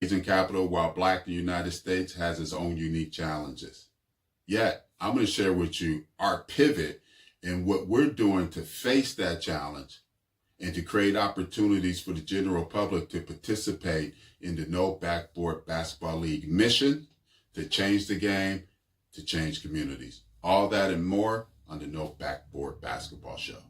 Asian capital, while Black, the United States has its own unique challenges. Yet, I'm going to share with you our pivot and what we're doing to face that challenge and to create opportunities for the general public to participate in the No Backboard Basketball League mission to change the game, to change communities. All that and more on the No Backboard Basketball Show.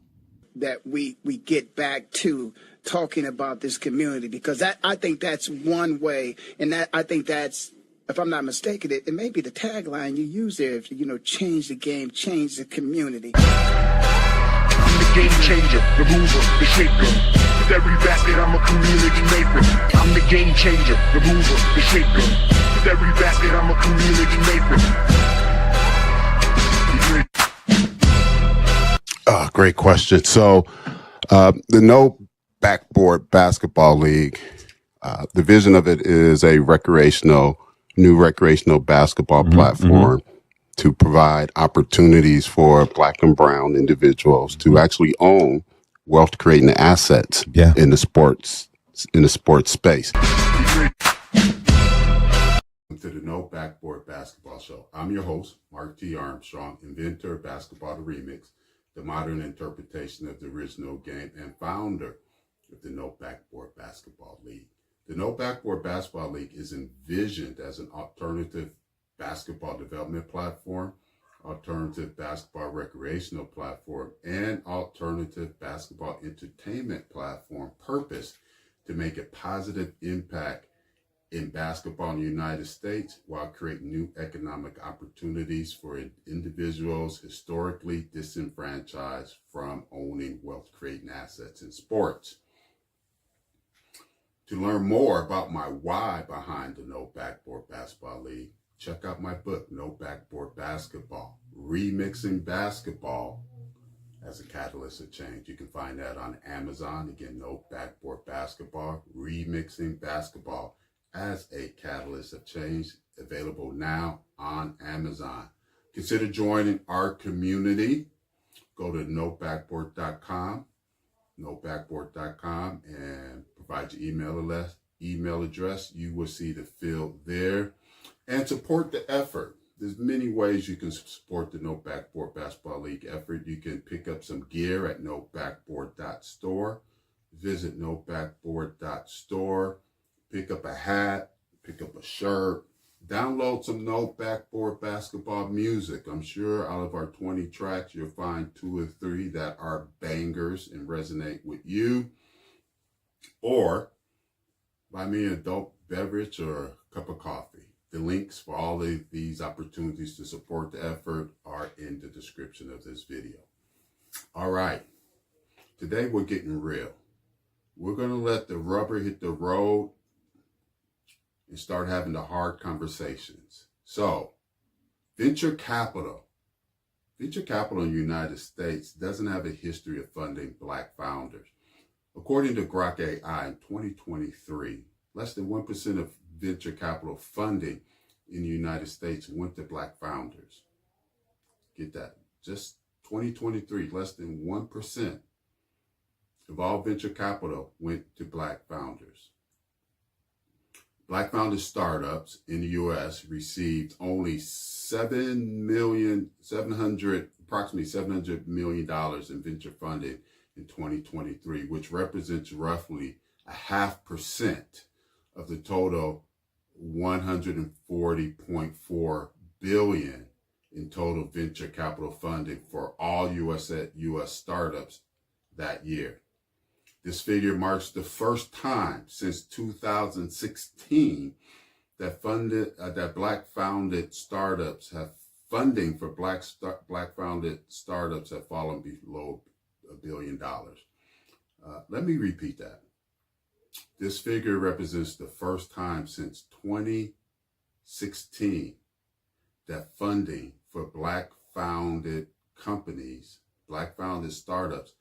That we get back to talking about this community, because I think that's one way, and that I think that's, if I'm not mistaken, it may be the tagline you use there, if change the game, change the community. I'm the game changer, the mover, the shaker. With every basket, I'm a community maker. I'm the game changer, the mover, the shaker. With every basket, I'm a community maker. Great question. So the No Backboard Basketball League, the vision of it is a new recreational basketball platform to provide opportunities for Black and brown individuals to actually own wealth creating assets in the sports space. Welcome to the No Backboard Basketball Show. I'm your host, Mark T. Armstrong, inventor of Basketball the Remix, the modern interpretation of the original game, and founder of the No Backboard Basketball League. The No Backboard Basketball League is envisioned as an alternative basketball development platform, alternative basketball recreational platform, and alternative basketball entertainment platform, purpose to make a positive impact in basketball in the United States while creating new economic opportunities for individuals historically disenfranchised from owning wealth creating assets in sports. To learn more about my why behind the No Backboard Basketball League, check out my book, No Backboard Basketball, Remixing Basketball as a Catalyst of Change. You can find that on Amazon. Again, No Backboard Basketball, Remixing Basketball as a Catalyst of Change, available now on Amazon. Consider joining our community. Go to nobackboard.com, and provide your email address. You will see the field there. And support the effort. There's many ways you can support the No Backboard Basketball League effort. You can pick up some gear at nobackboard.store. Visit nobackboard.store. Pick up a hat, pick up a shirt, download some No Backboard Basketball music. I'm sure out of our 20 tracks, you'll find 2 or 3 that are bangers and resonate with you. Or buy me an adult beverage or a cup of coffee. The links for all of these opportunities to support the effort are in the description of this video. All right, today we're getting real. We're going to let the rubber hit the road and start having the hard conversations. So, venture capital in the United States doesn't have a history of funding Black founders. According to Grok AI in 2023, less than 1% of venture capital funding in the United States went to Black founders. Get that? Just 2023, less than 1% of all venture capital went to Black founders. Black founded startups in the U.S. received only approximately $700 million in venture funding in 2023, which represents roughly 0.5% of the total $140.4 billion in total venture capital funding for all U.S. startups that year. This figure marks the first time since 2016 that Black-founded startups have funding for Black-founded startups have fallen below $1 billion. Let me repeat that. This figure represents the first time since 2016 that funding for Black-founded companies, Black-founded startups,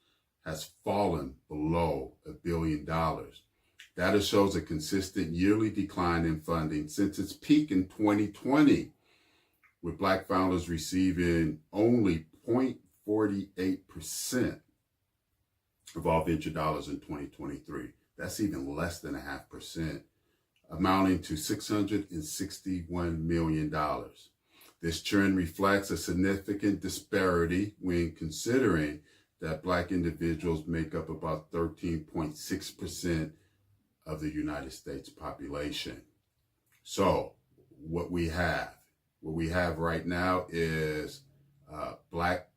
has fallen below $1 billion. Data shows a consistent yearly decline in funding since its peak in 2020, with Black founders receiving only 0.48% of all venture dollars in 2023. That's even less than 0.5% amounting to $661 million. This trend reflects a significant disparity when considering that Black individuals make up about 13.6% of the United States population. So what we have right now is Black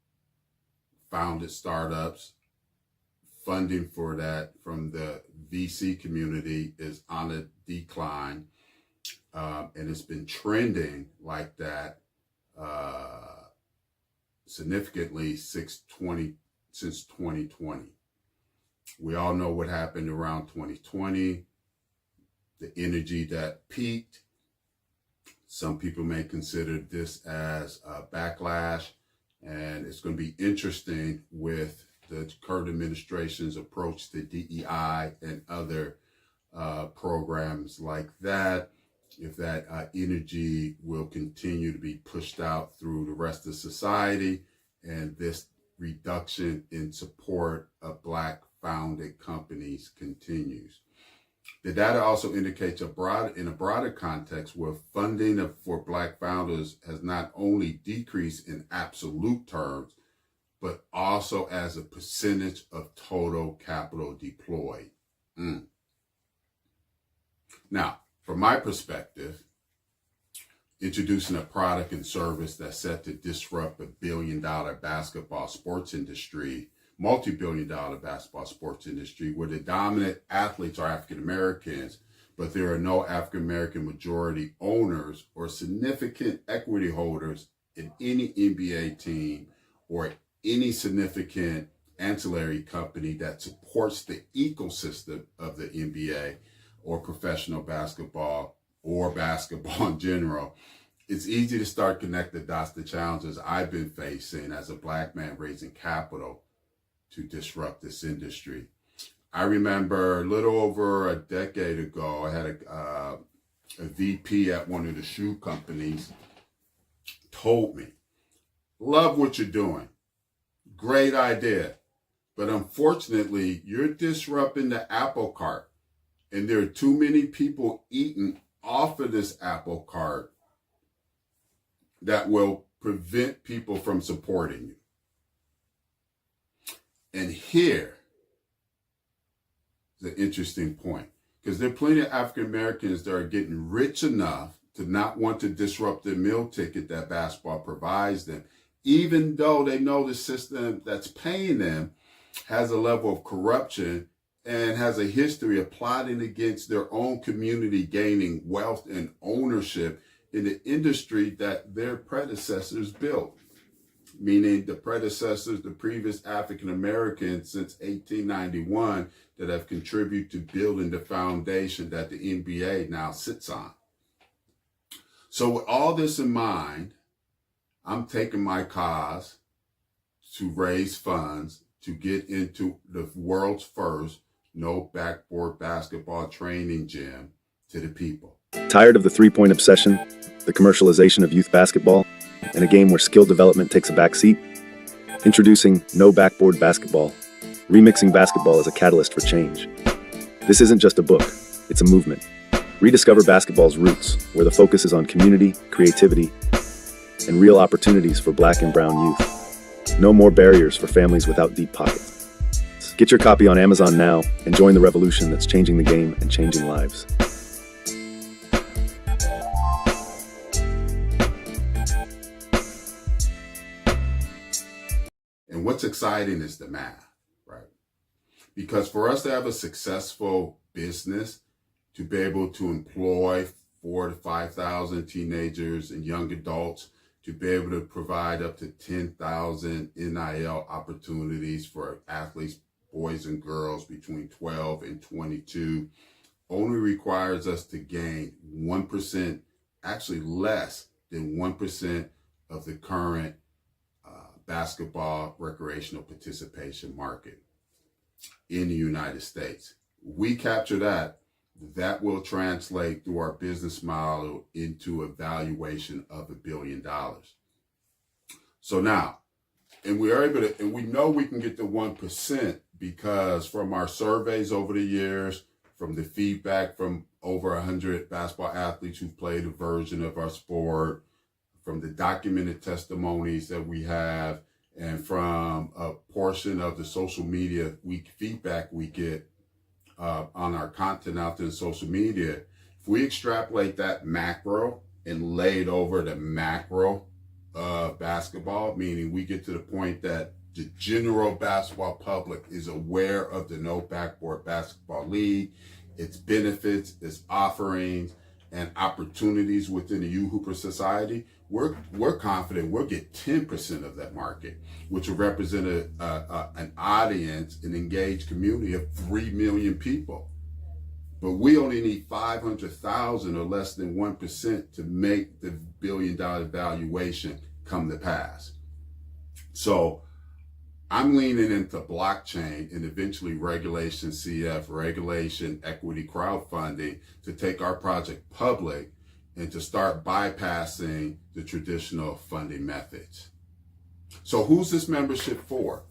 founded startups. Funding for that from the VC community is on a decline, and it's been trending like that significantly since 2020. We all know what happened around 2020, the energy that peaked. Some people may consider this as a backlash, and it's going to be interesting with the current administration's approach to DEI and other programs like that, if that energy will continue to be pushed out through the rest of society, and this reduction in support of Black founded companies continues. The data also indicates in a broader context where funding for Black founders has not only decreased in absolute terms, but also as a percentage of total capital deployed. Now, from my perspective, introducing a product and service that's set to disrupt $1 billion basketball sports industry, multi-billion-dollar basketball sports industry, where the dominant athletes are African Americans, but there are no African American majority owners or significant equity holders in any NBA team or any significant ancillary company that supports the ecosystem of the NBA or professional basketball or basketball in general. It's easy to start connecting the dots to challenges I've been facing as a Black man raising capital to disrupt this industry. I remember a little over a decade ago, I had a VP at one of the shoe companies told me, love what you're doing. Great idea. But unfortunately, you're disrupting the apple cart. And there are too many people eating off of this apple cart that will prevent people from supporting you. And here is an interesting point, because there are plenty of African Americans that are getting rich enough to not want to disrupt the meal ticket that basketball provides them, even though they know the system that's paying them has a level of corruption and has a history of plotting against their own community, gaining wealth and ownership in the industry that their predecessors built. Meaning the predecessors, the previous African Americans since 1891 that have contributed to building the foundation that the NBA now sits on. So with all this in mind, I'm taking my cause to raise funds to get into the world's first No Backboard Basketball Training Gym to the people. Tired of the three-point obsession, the commercialization of youth basketball, and a game where skill development takes a backseat? Introducing No Backboard Basketball, remixing basketball as a catalyst for change. This isn't just a book, it's a movement. Rediscover basketball's roots, where the focus is on community, creativity, and real opportunities for Black and brown youth. No more barriers for families without deep pockets. Get your copy on Amazon now and join the revolution that's changing the game and changing lives. And what's exciting is the math, right? Because for us to have a successful business, to be able to employ 4,000 to 5,000 teenagers and young adults, to be able to provide up to 10,000 NIL opportunities for athletes, boys and girls between 12 and 22, only requires us to gain 1%, actually less than 1% of the current basketball recreational participation market in the United States. We capture that will translate through our business model into a valuation of $1 billion. So now, and we are able to, and we know we can get to 1% because from our surveys over the years, from the feedback from over 100 basketball athletes who've played a version of our sport, from the documented testimonies that we have, and from a portion of the social media feedback we get on our content out there in social media, if we extrapolate that macro and lay it over the macro of basketball, meaning we get to the point that the general basketball public is aware of the No Backboard Basketball League, its benefits, its offerings, and opportunities within the U Hooper Society, we're confident we'll get 10% of that market, which will represent an audience, an engaged community of 3 million people. But we only need 500,000 or less than 1% to make the $1 billion valuation come to pass. So I'm leaning into blockchain and eventually regulation CF, regulation equity crowdfunding, to take our project public and to start bypassing the traditional funding methods. So who's this membership for?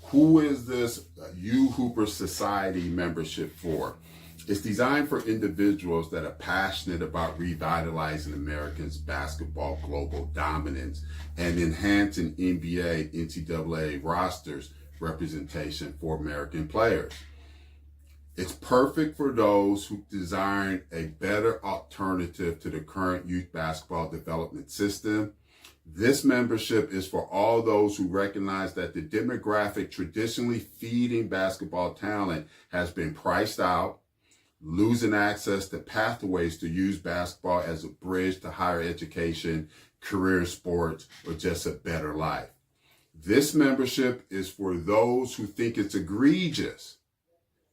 Who is this U Hooper Society membership for? It's designed for individuals that are passionate about revitalizing Americans' basketball global dominance and enhancing NBA, NCAA rosters representation for American players. It's perfect for those who desire a better alternative to the current youth basketball development system. This membership is for all those who recognize that the demographic traditionally feeding basketball talent has been priced out, losing access to pathways to use basketball as a bridge to higher education, career in sports, or just a better life. This membership is for those who think it's egregious.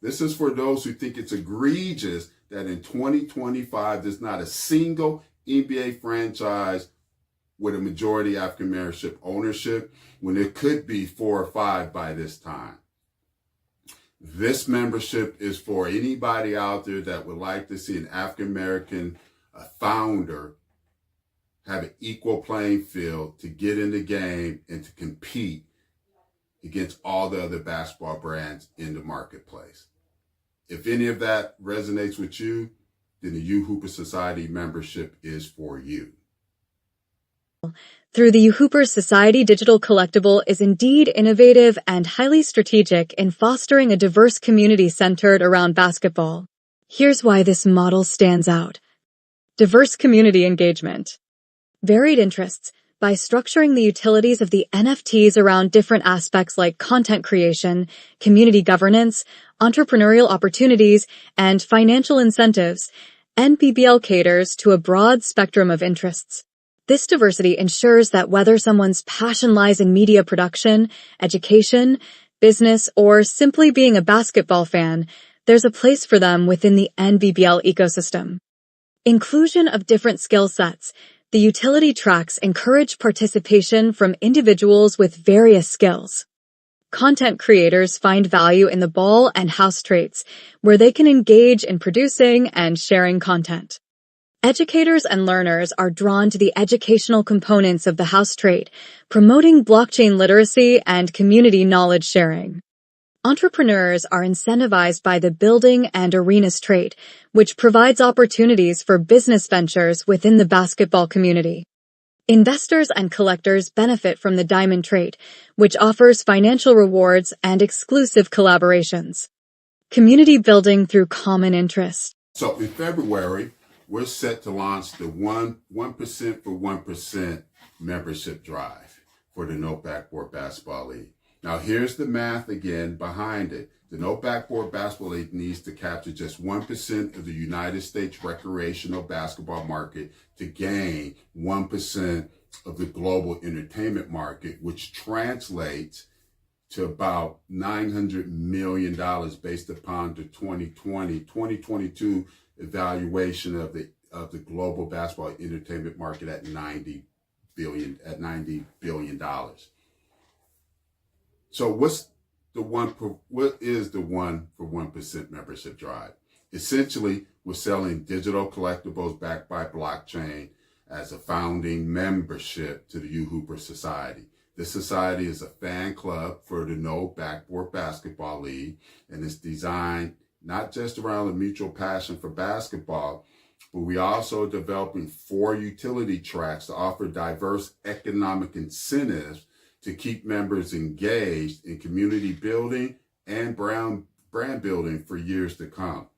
This is for those who think it's egregious that in 2025, there's not a single NBA franchise with a majority African-American ownership, when it could be 4 or 5 by this time. This membership is for anybody out there that would like to see an African-American founder have an equal playing field to get in the game and to compete against all the other basketball brands in the marketplace. If any of that resonates with you, then the U Hooper Society membership is for you. Through the U Hooper Society digital collectible is indeed innovative and highly strategic in fostering a diverse community centered around basketball. Here's why this model stands out. Diverse community engagement. Varied interests. By structuring the utilities of the NFTs around different aspects like content creation, community governance, entrepreneurial opportunities, and financial incentives, NBBL caters to a broad spectrum of interests. This diversity ensures that whether someone's passion lies in media production, education, business, or simply being a basketball fan, there's a place for them within the NBBL ecosystem. Inclusion of different skill sets. The utility tracks encourage participation from individuals with various skills. Content creators find value in the ball and house traits, where they can engage in producing and sharing content. Educators and learners are drawn to the educational components of the house trait, promoting blockchain literacy and community knowledge sharing. Entrepreneurs are incentivized by the building and arenas trait, which provides opportunities for business ventures within the basketball community. Investors and collectors benefit from the diamond trait, which offers financial rewards and exclusive collaborations. Community building through common interest. So in February, we're set to launch the 1% for 1% membership drive for the No Backboard Basketball League. Now, here's the math again behind it. The No Backboard Basketball League needs to capture just 1% of the United States recreational basketball market to gain 1% of the global entertainment market, which translates to about $900 million based upon the 2022 evaluation of the global basketball entertainment market at $90 billion. So what is the 1% for 1% membership drive? Essentially, we're selling digital collectibles backed by blockchain as a founding membership to the U Hooper Society. This society is a fan club for the No Backboard Basketball League, and it's designed not just around the mutual passion for basketball, but we also are developing 4 utility tracks to offer diverse economic incentives to keep members engaged in community building and brand building for years to come.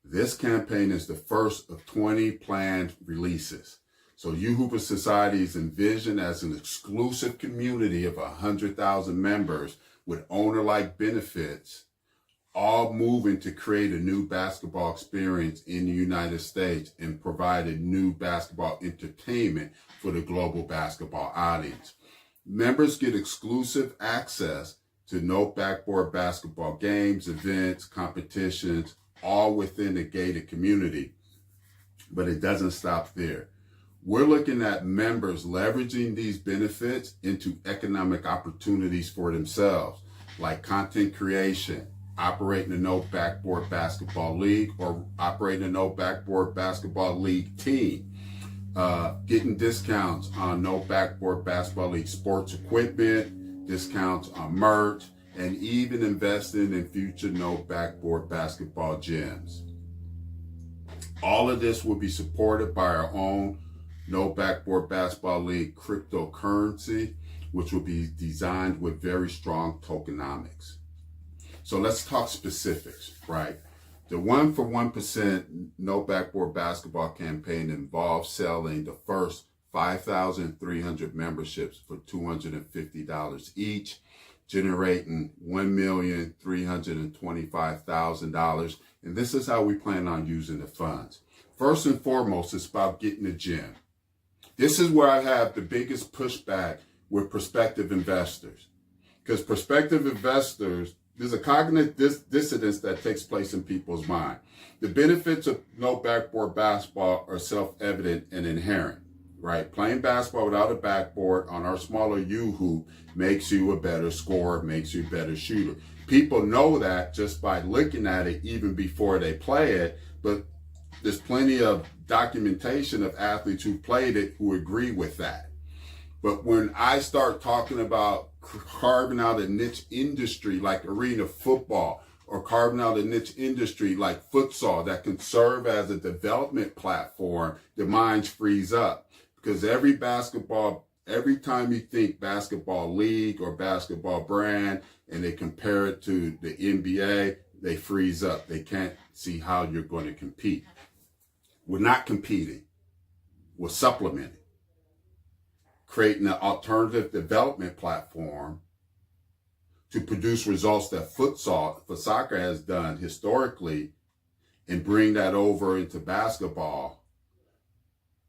This campaign is the first of 20 planned releases. So You Hooper Society is envisioned as an exclusive community of 100,000 members with owner-like benefits, all moving to create a new basketball experience in the United States and provide a new basketball entertainment for the global basketball audience. Members get exclusive access to No Backboard Basketball games, events, competitions, all within the gated community. But it doesn't stop there. We're looking at members leveraging these benefits into economic opportunities for themselves, like content creation, operating a No Backboard Basketball League, or operating a No Backboard Basketball League team, getting discounts on No Backboard Basketball League sports equipment, discounts on merch, and even investing in future No Backboard Basketball gyms. All of this will be supported by our own No Backboard Basketball League cryptocurrency, which will be designed with very strong tokenomics. So let's talk specifics, right? The 1 for 1% No Backboard Basketball campaign involves selling the first 5,300 memberships for $250 each, generating $1,325,000. And this is how we plan on using the funds. First and foremost, it's about getting a gym. This is where I have the biggest pushback with prospective investors. Because prospective investors, there's a cognitive dissonance that takes place in people's mind. The benefits of No Backboard Basketball are self-evident and inherent, right? Playing basketball without a backboard on our smaller U-hoop makes you a better scorer, makes you a better shooter. People know that just by looking at it even before they play it, but there's plenty of documentation of athletes who played it who agree with that. But when I start talking about carving out a niche industry like arena football, or carving out a niche industry like futsal that can serve as a development platform, the minds freeze up. Because every time you think basketball league or basketball brand and they compare it to the NBA, they freeze up. They can't see how you're going to compete. We're not competing. We're supplementing. Creating an alternative development platform to produce results that for soccer has done historically, and bring that over into basketball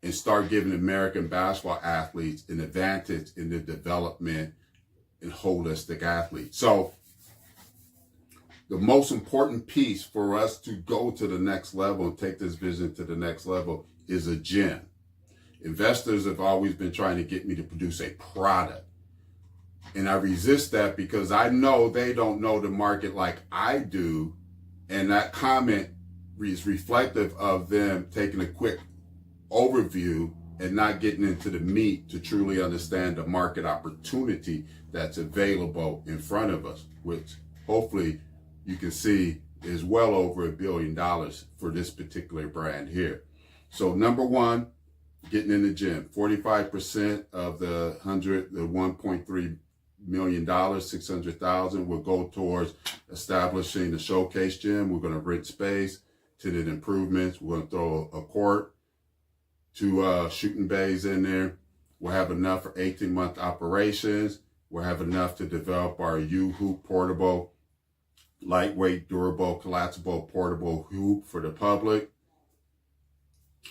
and start giving American basketball athletes an advantage in the development and holistic athletes. So the most important piece for us to go to the next level and take this vision to the next level is a gym. Investors have always been trying to get me to produce a product. And I resist that because I know they don't know the market like I do. And that comment is reflective of them taking a quick overview and not getting into the meat to truly understand the market opportunity that's available in front of us, which hopefully you can see is well over $1 billion for this particular brand here. So number one, getting in the gym. 45% of the $1.3 million, 600,000 will go towards establishing the showcase gym. We're going to rent space, tenant improvements. We're going to throw a court, 2 shooting bays in there. We'll have enough for 18-month operations. We'll have enough to develop our U-hoop portable, lightweight, durable, collapsible, portable hoop for the public.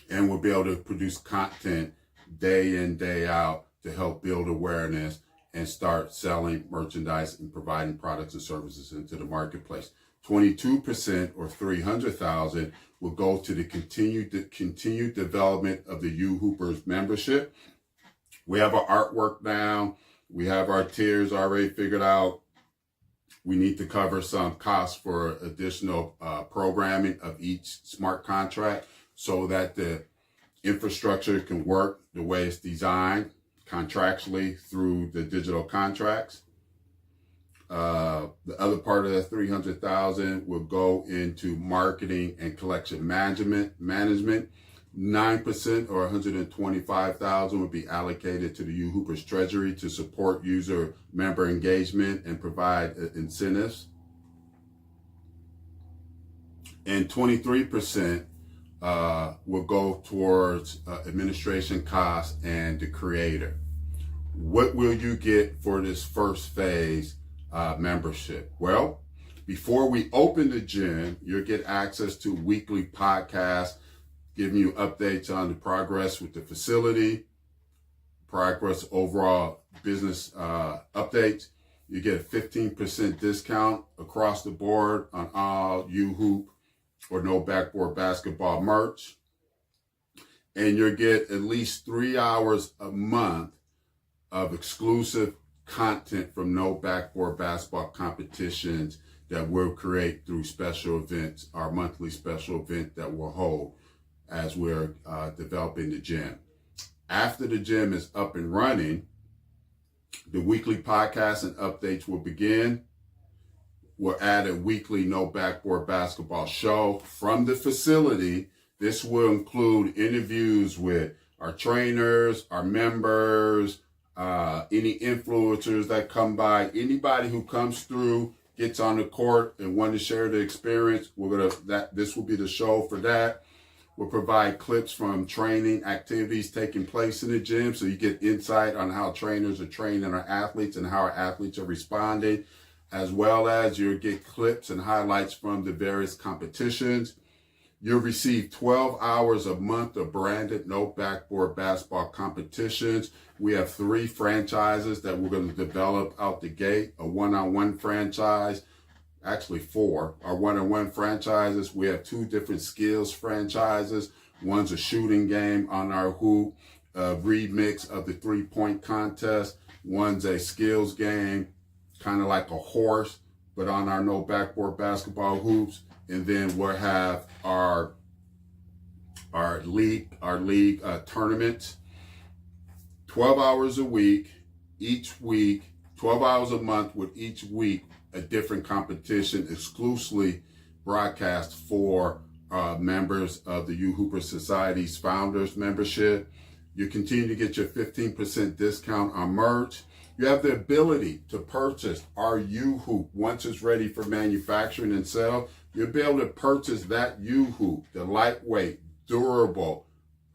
And we'll be able to produce content day in, day out to help build awareness and start selling merchandise and providing products and services into the marketplace. 22% or 300,000 will go to the continued development of the U-Hoopers membership. We have our artwork down. We have our tiers already figured out. We need to cover some costs for additional programming of each smart contract so that the infrastructure can work the way it's designed contractually through the digital contracts. The other part of that 300,000 will go into marketing and collection management. 9% or 125,000 will be allocated to the U Hoopers Treasury to support user member engagement and provide incentives. And 23% will go towards administration costs and the creator. What will you get for this first phase membership? Well, before we open the gym, you'll get access to weekly podcasts giving you updates on the progress with the facility, progress overall business updates. You get a 15% discount across the board on all U-Hoop or No Backboard Basketball merch. And you'll get at least 3 hours a month of exclusive content from No Backboard Basketball competitions that we'll create through special events, our monthly special event that we'll hold as we're developing the gym. After the gym is up and running, the weekly podcasts and updates will begin. We'll add a weekly No Backboard Basketball show from the facility. This will include interviews with our trainers, our members, any influencers that come by, anybody who comes through, gets on the court and want to share the experience. This will be the show for that. We'll provide clips from training activities taking place in the gym, so you get insight on how trainers are training our athletes and how our athletes are responding, as well as you'll get clips and highlights from the various competitions. You'll receive 12 hours a month of branded No Backboard Basketball competitions. We have 3 franchises that we're going to develop out the gate. A one-on-one franchise, actually 4. Our one-on-one franchises, we have 2 different skills franchises. One's a shooting game on our hoop, a remix of the 3-point contest. One's a skills game, kind of like a horse, but on our No Backboard Basketball hoops. And then we'll have our league tournaments, 12 hours a week, each week, 12 hours a month with each week a different competition exclusively broadcast for members of the U Hooper Society's founders membership. You continue to get your 15% discount on merch. You have the ability to purchase our U-Hoop once it's ready for manufacturing and sale. You'll be able to purchase that U-Hoop, the lightweight, durable,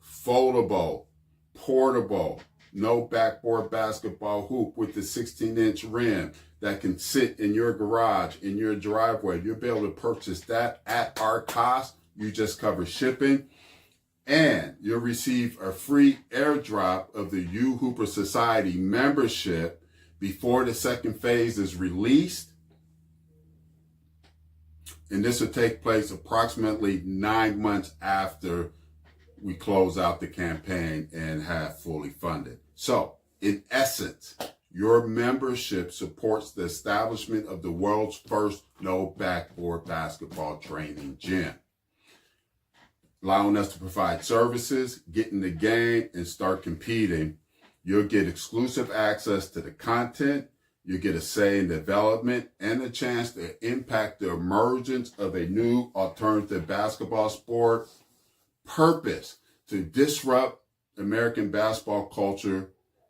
foldable, portable, No Backboard Basketball hoop with the 16-inch rim that can sit in your garage, in your driveway. You'll be able to purchase that at our cost. You just cover shipping. And you'll receive a free airdrop of the U Hooper Society membership before the second phase is released. And this will take place approximately 9 months after we close out the campaign and have fully funded. So, in essence, your membership supports the establishment of the world's first No Backboard Basketball training gym, allowing us to provide services, get in the game, and start competing. You'll get exclusive access to the content. You get a say in development and a chance to impact the emergence of a new alternative basketball sport. Purpose: to disrupt American basketball culture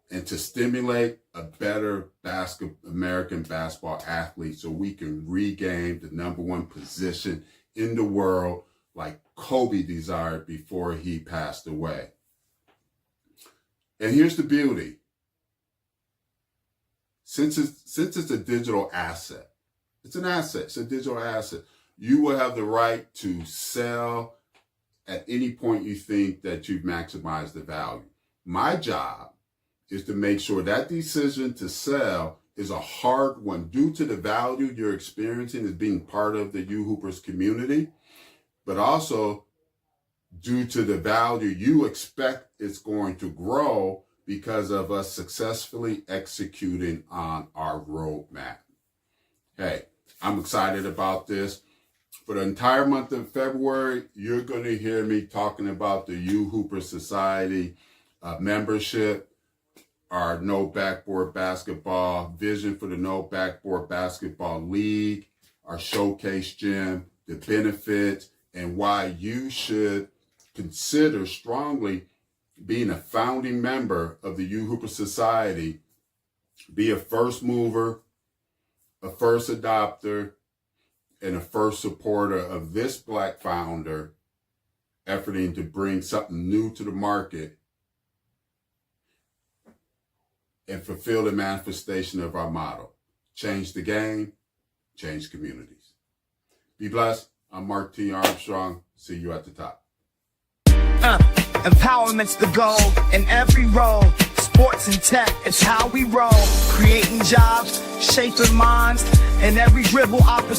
and to stimulate a better American basketball athlete so we can regain the #1 position in the world like Kobe desired before he passed away. And here's the beauty. Since it's a digital asset, it's an asset, it's a digital asset, you will have the right to sell at any point you think that you've maximized the value. My job is to make sure that decision to sell is a hard one due to the value you're experiencing as being part of the U Hoopers community, but also due to the value you expect it's going to grow because of us successfully executing on our roadmap. Hey, I'm excited about this. For the entire month of February, you're going to hear me talking about the U Hooper Society membership. our No Backboard Basketball vision for the No Backboard Basketball League, our showcase gym, the benefits, and why you should consider strongly being a founding member of the U Hooper Society. Be a first mover, a first adopter, and a first supporter of this Black founder efforting to bring something new to the market and fulfill the manifestation of our motto. Change the game, change communities. Be blessed. I'm Mark T. Armstrong. See you at the top. Empowerment's the goal in every role. Sports and tech, it's how we roll. Creating jobs, shaping minds, and every dribble opportunity.